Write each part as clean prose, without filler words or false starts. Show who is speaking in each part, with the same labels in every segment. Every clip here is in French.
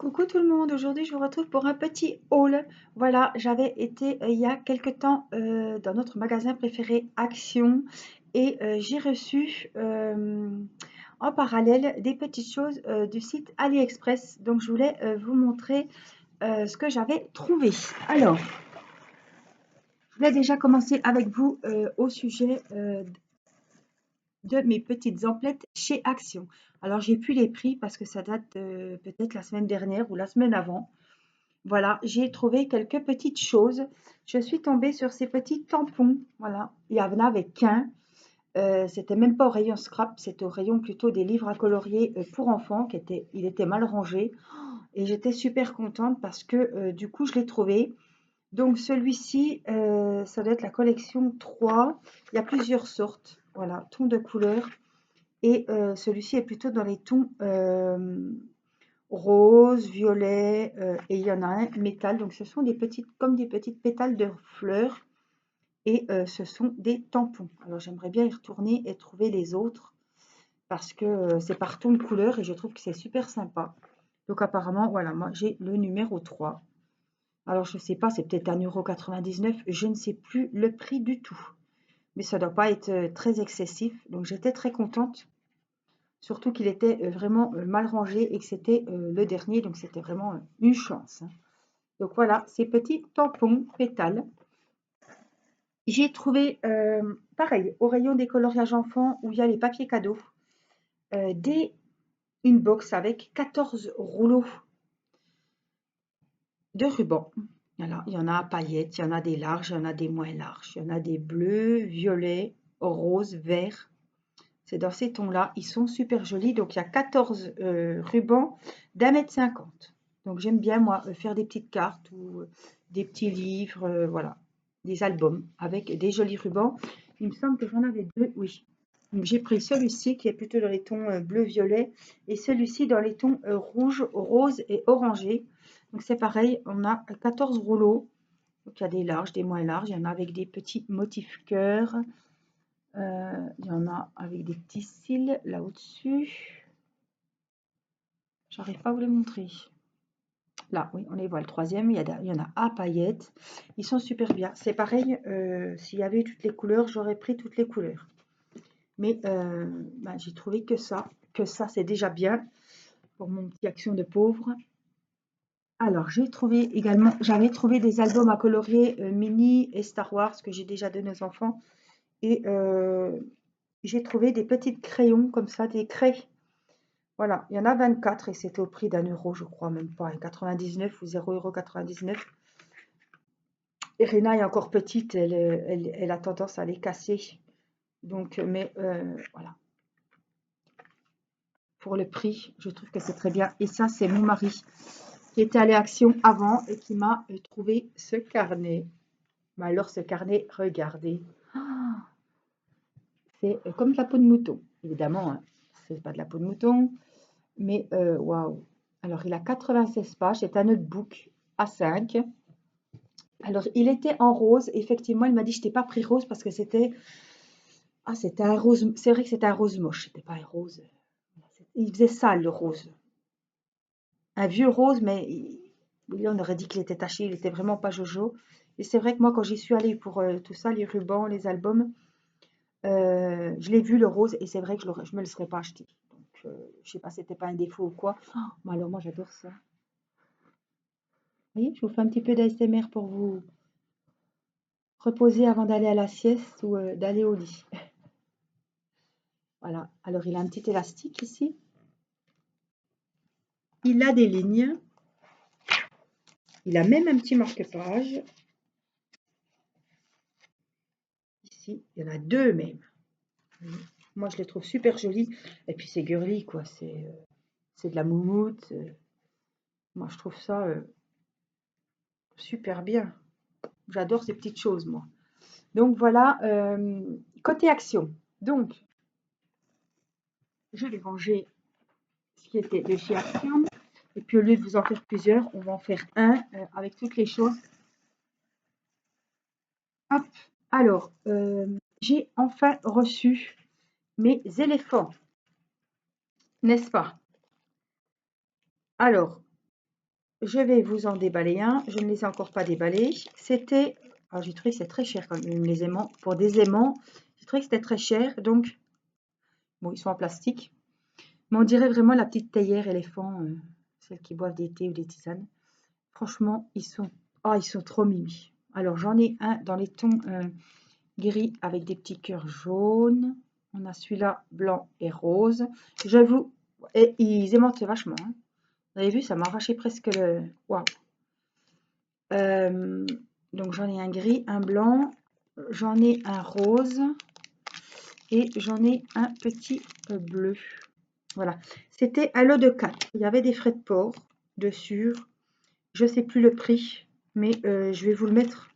Speaker 1: Coucou tout le monde, aujourd'hui je vous retrouve pour un petit haul. Voilà, j'avais été il y a quelque temps dans notre magasin préféré Action et j'ai reçu en parallèle des petites choses du site AliExpress. Donc je voulais vous montrer ce que j'avais trouvé. Alors, je vais déjà commencer avec vous au sujet de mes petites emplettes chez Action. Alors j'ai plus les prix parce que ça date peut-être la semaine dernière ou la semaine avant. Voilà, j'ai trouvé quelques petites choses. Je suis tombée sur ces petits tampons. Voilà, il y en avait qu'un. C'était même pas au rayon scrap, c'était au rayon plutôt des livres à colorier pour enfants, il était mal rangé. Et j'étais super contente parce que du coup, je l'ai trouvé. Donc celui-ci, ça doit être la collection 3. Il y a plusieurs sortes, voilà, tons de couleurs. Et celui-ci est plutôt dans les tons rose, violet, et il y en a un métal. Donc ce sont des petites, comme des petites pétales de fleurs, et ce sont des tampons. Alors j'aimerais bien y retourner et trouver les autres parce que c'est par ton de couleur et je trouve que c'est super sympa. Donc apparemment, voilà, moi j'ai le numéro 3. Alors je sais pas, c'est peut-être 1,99 €, je ne sais plus le prix du tout. Mais ça doit pas être très excessif. Donc j'étais très contente. Surtout qu'il était vraiment mal rangé et que c'était le dernier, donc c'était vraiment une chance, hein. Donc voilà, ces petits tampons pétales. J'ai trouvé, pareil, au rayon des coloriages enfants où il y a les papiers cadeaux, une box avec 14 rouleaux de ruban. Voilà, il y en a à paillettes, il y en a des larges, il y en a des moins larges, il y en a des bleus, violets, roses, verts. C'est dans ces tons-là, ils sont super jolis. Donc il y a 14 rubans d'1,50 m. Donc j'aime bien moi faire des petites cartes ou des petits livres, voilà, des albums avec des jolis rubans. Il me semble que j'en avais deux, oui. Donc j'ai pris celui-ci qui est plutôt dans les tons bleu-violet et celui-ci dans les tons rouge, rose et orangé. Donc c'est pareil, on a 14 rouleaux. Donc il y a des larges, des moins larges, il y en a avec des petits motifs cœur. Il y en a avec des petits cils là au-dessus. J'arrive pas à vous les montrer. Là, oui, on les voit. Le troisième, il y en a à paillettes. Ils sont super bien. C'est pareil, s'il y avait toutes les couleurs, j'aurais pris toutes les couleurs. Mais bah, j'ai trouvé que ça c'est déjà bien pour mon petit action de pauvre. Alors, j'ai trouvé également, j'avais trouvé des albums à colorier Mini et Star Wars que j'ai déjà donné aux enfants. Et j'ai trouvé des petits crayons comme ça, des craies. Voilà, il y en a 24 et c'était au prix d'1 €, je crois, même pas, 99 ou 0,99 €. Et Rena est encore petite, elle a tendance à les casser. Donc, mais voilà, pour le prix, je trouve que c'est très bien. Et ça, c'est mon mari qui était allé à Action avant et qui m'a trouvé ce carnet. Mais alors, ce carnet, regardez, c'est comme de la peau de mouton. Évidemment, hein, c'est pas de la peau de mouton, mais waouh. Alors, il a 96 pages, c'est un notebook A5. Alors, il était en rose. Effectivement, il m'a dit, je t'ai pas pris rose parce que c'était un rose. C'est vrai que c'était un rose moche. C'était pas un rose. Il faisait sale, le rose. Un vieux rose, mais on aurait dit qu'il était taché. Il était vraiment pas jojo. Et c'est vrai que moi, quand j'y suis allée pour tout ça, les rubans, les albums, je l'ai vu, le rose, et c'est vrai que je me le serais pas acheté. Donc, je sais pas, c'était pas un défaut ou quoi. Oh, mais alors, moi, j'adore ça. Vous voyez, je vous fais un petit peu d'ASMR pour vous reposer avant d'aller à la sieste ou d'aller au lit. Voilà, alors il a un petit élastique ici. Il a des lignes. Il a même un petit marque-page. Ici, il y en a deux même. Moi, je les trouve super jolis. Et puis, c'est girly, quoi. C'est de la moumoute. Moi, je trouve ça super bien. J'adore ces petites choses, moi. Donc, voilà, côté action. Donc, je vais ranger ce qui était de chez Action. Et puis, au lieu de vous en faire plusieurs, on va en faire un avec toutes les choses. Hop. Alors, j'ai enfin reçu mes éléphants, n'est-ce pas? Alors, je vais vous en déballer un. Je ne les ai encore pas déballés. C'était, alors j'ai trouvé que c'est très cher quand même, les aimants. Pour des aimants, j'ai trouvé que c'était très cher. Donc, bon, ils sont en plastique. Mais on dirait vraiment la petite théière éléphant, celles qui boivent des thés ou des tisanes. Franchement, ils sont trop mimi. Alors, j'en ai un dans les tons gris avec des petits cœurs jaunes. On a celui-là blanc et rose. J'avoue, et ils aimantent vachement, hein. Vous avez vu, ça m'a arraché presque le... Waouh! Euh, donc j'en ai un gris, un blanc, j'en ai un rose et j'en ai un petit bleu. Voilà, c'était à lot de 4. Il y avait des frais de port dessus. Je ne sais plus le prix, mais je vais vous le mettre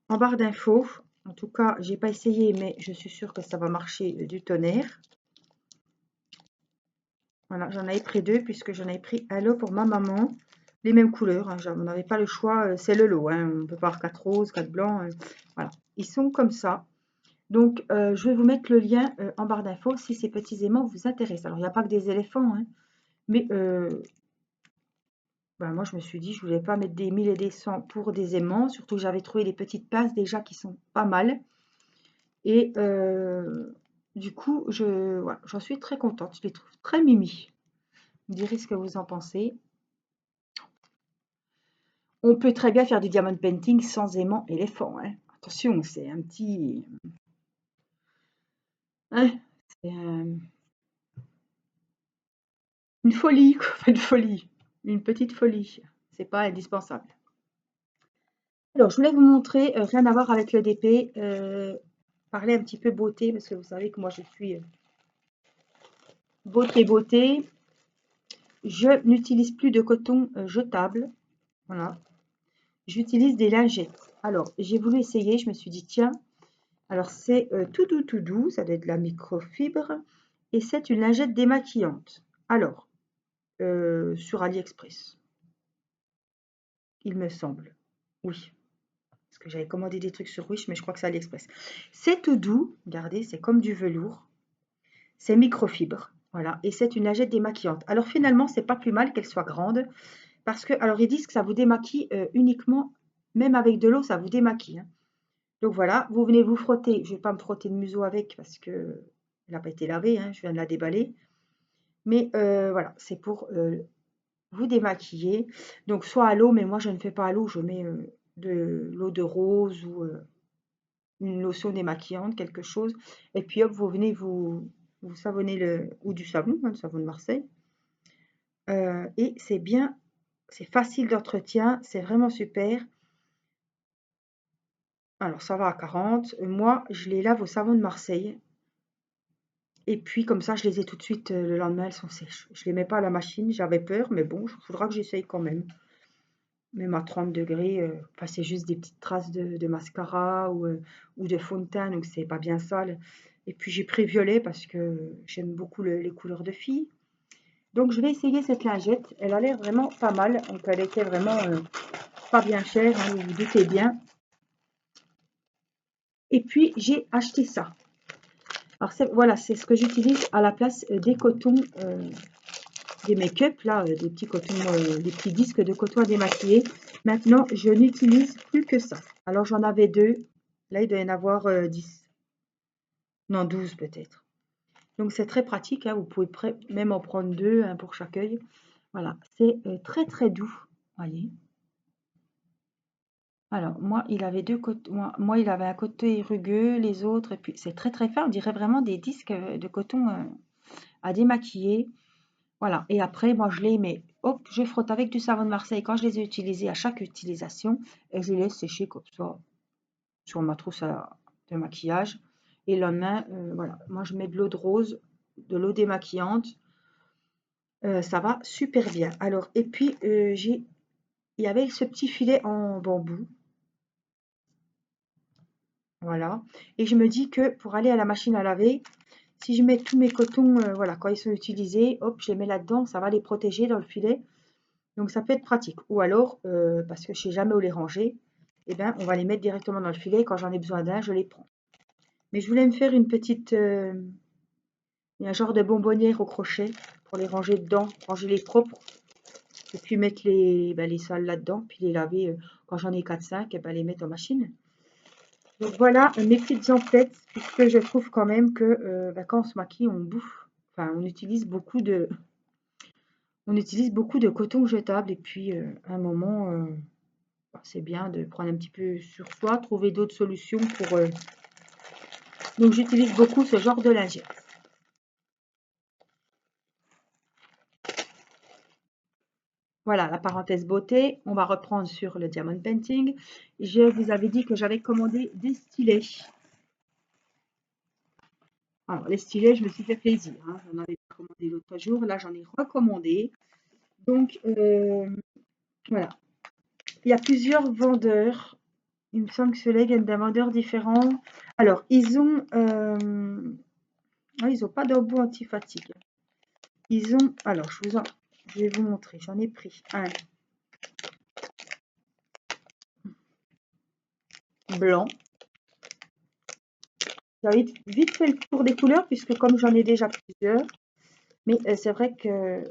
Speaker 1: en barre d'infos. En tout cas, j'ai pas essayé, mais je suis sûre que ça va marcher du tonnerre. Voilà, j'en avais pris 2 puisque j'en avais pris un lot pour ma maman. Les mêmes couleurs, hein, on n'avait pas le choix, c'est le lot, hein, on peut pas avoir 4 roses, 4 blancs. Voilà, ils sont comme ça. Donc, je vais vous mettre le lien en barre d'infos si ces petits aimants vous intéressent. Alors, il n'y a pas que des éléphants, hein, mais ben, moi, je me suis dit, je ne voulais pas mettre des 1000 et des 100 pour des aimants, surtout que j'avais trouvé des petites pinces déjà qui sont pas mal. Et du coup, voilà, j'en suis très contente, je les trouve très mimi. Vous me direz ce que vous en pensez. On peut très bien faire du diamond painting sans aimant éléphant, hein. Attention, c'est un petit... hein, c'est une folie, quoi. Une folie. Une petite folie. C'est pas indispensable. Alors, je voulais vous montrer, rien à voir avec le DP, parler un petit peu beauté, parce que vous savez que moi je suis beauté, beauté. Je n'utilise plus de coton jetable. Voilà. J'utilise des lingettes. Alors, j'ai voulu essayer, je me suis dit, tiens, alors c'est tout doux, ça doit être de la microfibre, et c'est une lingette démaquillante. Alors, sur AliExpress, il me semble. Oui, parce que j'avais commandé des trucs sur Wish, mais je crois que c'est AliExpress. C'est tout doux, regardez, c'est comme du velours. C'est microfibre, voilà, et c'est une lingette démaquillante. Alors finalement, c'est pas plus mal qu'elle soit grande, parce que, alors ils disent que ça vous démaquille uniquement, même avec de l'eau, ça vous démaquille, hein. Donc voilà, vous venez vous frotter. Je ne vais pas me frotter le museau avec parce que elle n'a pas été lavée, hein, je viens de la déballer. Mais voilà, c'est pour vous démaquiller. Donc soit à l'eau, mais moi je ne fais pas à l'eau, je mets de l'eau de rose ou une lotion démaquillante, quelque chose. Et puis hop, vous venez vous savonnez ou du savon, hein, le savon de Marseille. Et c'est bien, c'est facile d'entretien, c'est vraiment super. Alors ça va à 40. Moi, je les lave au savon de Marseille. Et puis comme ça, je les ai tout de suite, le lendemain, elles sont sèches. Je les mets pas à la machine, j'avais peur, mais bon, il faudra que j'essaye quand même. Même à 30 degrés, enfin, c'est juste des petites traces de mascara ou de fond de teint, donc c'est pas bien sale. Et puis j'ai pris violet parce que j'aime beaucoup les couleurs de filles. Donc je vais essayer cette lingette. Elle a l'air vraiment pas mal. Donc elle était vraiment pas bien chère, hein, vous vous doutez bien. Et puis j'ai acheté ça. Alors voilà, c'est ce que j'utilise à la place des cotons. Des make-up, là, des petits cotons, des petits disques de coton à démaquiller. Maintenant, je n'utilise plus que ça. Alors, j'en avais 2. Là, il doit y en avoir 10. Non, 12 peut-être. Donc, c'est très pratique, hein. Vous pouvez même en prendre 2, hein, pour chaque œil. Voilà, c'est très très doux. Voyez. Alors, moi, il avait deux cotons. Moi, il avait un côté rugueux, les autres. Et puis, c'est très très fin. On dirait vraiment des disques de coton à démaquiller. Voilà, et après, moi, je les mets, hop, je frotte avec du savon de Marseille quand je les ai utilisés à chaque utilisation et je les laisse sécher comme ça sur ma trousse de maquillage. Et le lendemain, voilà, moi, je mets de l'eau de rose, de l'eau démaquillante. Ça va super bien. Alors, et puis, il y avait ce petit filet en bambou. Voilà. Et je me dis que pour aller à la machine à laver, si je mets tous mes cotons, voilà, quand ils sont utilisés, hop, je les mets là-dedans, ça va les protéger dans le filet. Donc ça peut être pratique. Ou alors, parce que je ne sais jamais où les ranger, eh ben, on va les mettre directement dans le filet. Quand j'en ai besoin d'un, je les prends. Mais je voulais me faire une petite, un genre de bonbonnière au crochet pour les ranger dedans, ranger les propres. Et puis mettre les sales là-dedans, puis les laver quand j'en ai 4-5, et ben les mettre en machine. Donc voilà mes petites emplettes, puisque je trouve quand même que quand on se maquille, on bouffe. Enfin, on utilise beaucoup de coton jetable. Et puis, à un moment, c'est bien de prendre un petit peu sur soi, trouver d'autres solutions pour... Donc j'utilise beaucoup ce genre de lingette. Voilà, la parenthèse beauté. On va reprendre sur le diamond painting. Je vous avais dit que j'avais commandé des stylets. Alors, les stylets, je me suis fait plaisir, hein. J'en avais commandé l'autre jour. Là, j'en ai recommandé. Donc, voilà. Il y a plusieurs vendeurs. Il me semble que ceux-là viennent d'un vendeur différent. Alors, ils ont... ils n'ont pas d'embout anti-fatigue. Ils ont... Alors, je vais vous montrer. J'en ai pris un blanc. J'avais vite fait le tour des couleurs, puisque comme j'en ai déjà plusieurs, mais c'est vrai que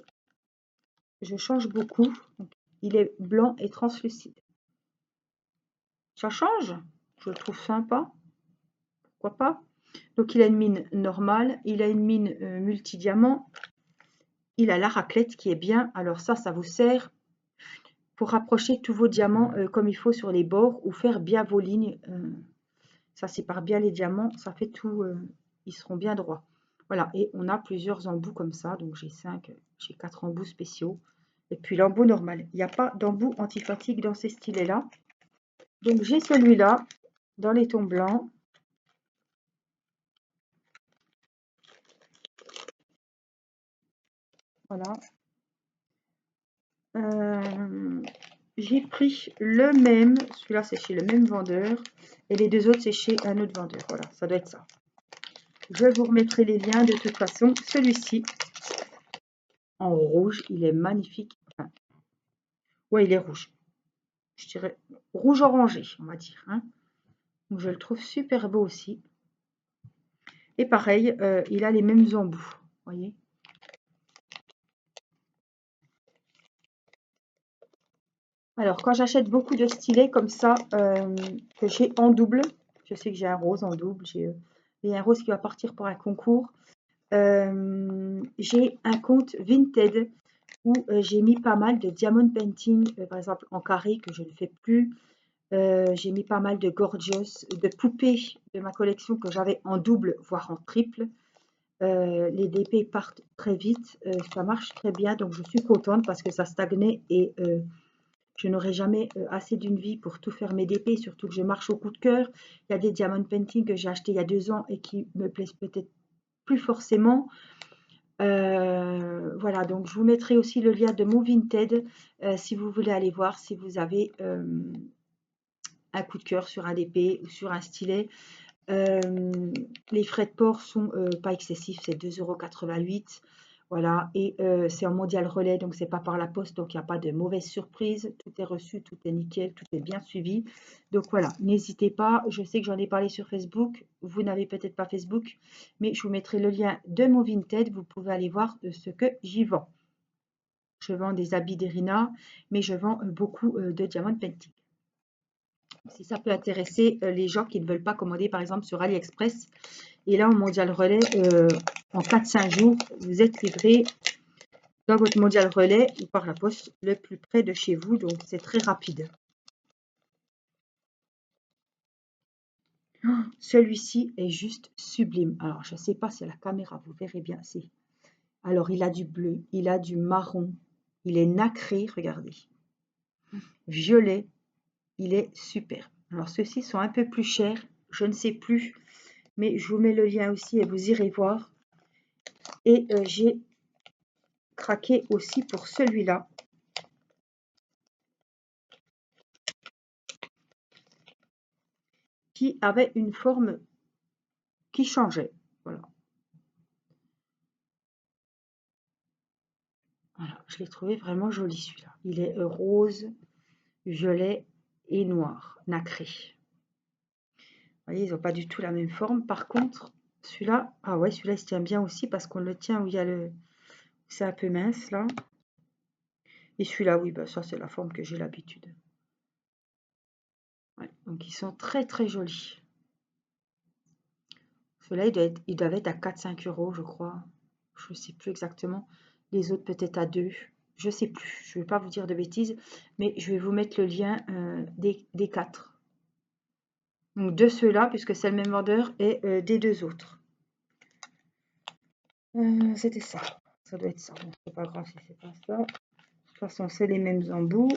Speaker 1: je change beaucoup. Donc, il est blanc et translucide. Ça change. Je le trouve sympa. Pourquoi pas? Donc, il a une mine normale. Il a une mine multidiamant. Il a la raclette qui est bien. Alors ça vous sert pour rapprocher tous vos diamants comme il faut sur les bords ou faire bien vos lignes. Ça sépare bien les diamants. Ça fait tout. Ils seront bien droits. Voilà. Et on a plusieurs embouts comme ça. Donc, j'ai 4 embouts spéciaux. Et puis l'embout normal. Il n'y a pas d'embout anti-fatigue dans ces stylets-là. Donc, j'ai celui-là dans les tons blancs. Voilà. J'ai pris le même, celui-là c'est chez le même vendeur, et les deux autres c'est chez un autre vendeur. Voilà, ça doit être ça. Je vous remettrai les liens de toute façon. Celui-ci, en rouge, il est magnifique. Enfin, ouais, il est rouge. Je dirais rouge orangé, on va dire, hein. Donc je le trouve super beau aussi. Et pareil, il a les mêmes embouts, voyez. Alors, quand j'achète beaucoup de stylets comme ça, que j'ai en double, je sais que j'ai un rose en double, j'ai un rose qui va partir pour un concours. J'ai un compte Vinted où j'ai mis pas mal de diamond painting, par exemple en carré que je ne fais plus. J'ai mis pas mal de gorgeous, de poupées de ma collection que j'avais en double, voire en triple. Les DP partent très vite, ça marche très bien, donc je suis contente parce que ça stagnait et je n'aurai jamais assez d'une vie pour tout faire mes DP, surtout que je marche au coup de cœur. Il y a des diamond painting que j'ai acheté il y a 2 ans et qui me plaisent peut-être plus forcément. Voilà, donc je vous mettrai aussi le lien de mon Vinted si vous voulez aller voir, si vous avez un coup de cœur sur un DP ou sur un stylet. Les frais de port sont pas excessifs, c'est 2,88 €. Voilà, et c'est en mondial relais, donc c'est pas par la poste, donc il n'y a pas de mauvaise surprise. Tout est reçu, tout est nickel, tout est bien suivi. Donc voilà, n'hésitez pas. Je sais que j'en ai parlé sur Facebook. Vous n'avez peut-être pas Facebook, mais je vous mettrai le lien de mon Vinted. Vous pouvez aller voir ce que j'y vends. Je vends des habits d'Erina, mais je vends beaucoup de diamond painting. Si ça peut intéresser les gens qui ne veulent pas commander par exemple sur AliExpress. Et là, en mondial relais, en 4-5 jours, vous êtes livré dans votre mondial relais ou par la poste le plus près de chez vous. Donc, c'est très rapide. Oh, celui-ci est juste sublime. Alors, je ne sais pas si la caméra, vous verrez bien. Alors, il a du bleu, il a du marron, il est nacré, regardez. Violet, il est super. Alors, ceux-ci sont un peu plus chers, je ne sais plus. Mais je vous mets le lien aussi et vous irez voir. Et j'ai craqué aussi pour celui-là. Qui avait une forme qui changeait. Voilà. Voilà, je l'ai trouvé vraiment joli celui-là. Il est rose, violet et noir, nacré. Vous voyez, ils n'ont pas du tout la même forme. Par contre, celui-là, ah ouais, celui-là il se tient bien aussi parce qu'on le tient où il y a le... C'est un peu mince là. Et celui-là, oui, bah, ça c'est la forme que j'ai l'habitude. Ouais, donc ils sont très très jolis. Ceux-là, ils doivent être à 4-5 € je crois. Je ne sais plus exactement. Les autres peut-être à 2. Je ne sais plus. Je ne vais pas vous dire de bêtises, mais je vais vous mettre le lien des 4. Donc de ceux-là, puisque c'est le même vendeur, et des 2 autres. C'était ça. Ça doit être ça. Bon, c'est pas grave si c'est pas ça. De toute façon, c'est les mêmes embouts.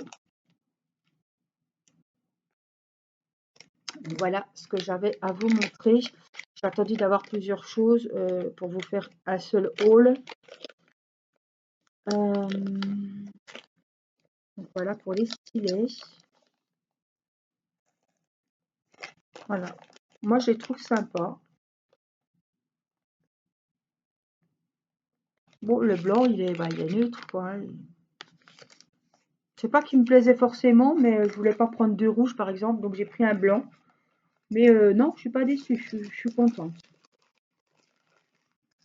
Speaker 1: Voilà ce que j'avais à vous montrer. J'ai attendu d'avoir plusieurs choses pour vous faire un seul haul. Donc voilà pour les stylets. Voilà. Moi, je les trouve sympas. Bon, le blanc, il est neutre, quoi, hein. C'est pas qu'il me plaisait forcément, mais je voulais pas prendre 2 rouges, par exemple, donc j'ai pris un blanc. Mais non, je suis pas déçue, je suis contente.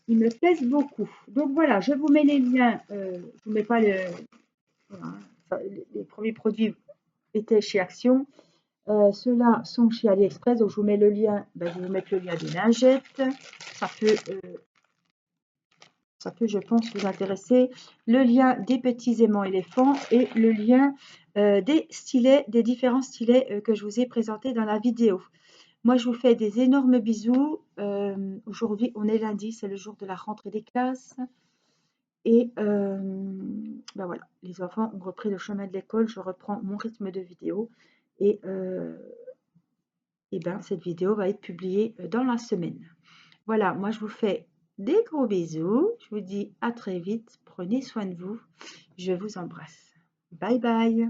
Speaker 1: Ils me plaisent beaucoup. Donc voilà, je vous mets les liens. Je vous mets pas voilà, enfin, les premiers produits étaient chez Action. Ceux-là sont chez AliExpress, donc je vous mets le lien. Ben, je vais vous mettre le lien des lingettes. Ça peut, je pense, vous intéresser. Le lien des petits aimants éléphants et le lien des stylets, des différents stylets que je vous ai présentés dans la vidéo. Moi, je vous fais des énormes bisous. Aujourd'hui, on est lundi, c'est le jour de la rentrée des classes. Et ben voilà, les enfants ont repris le chemin de l'école. Je reprends mon rythme de vidéo. Et, ben, cette vidéo va être publiée dans la semaine. Voilà, moi je vous fais des gros bisous. Je vous dis à très vite. Prenez soin de vous. Je vous embrasse. Bye bye.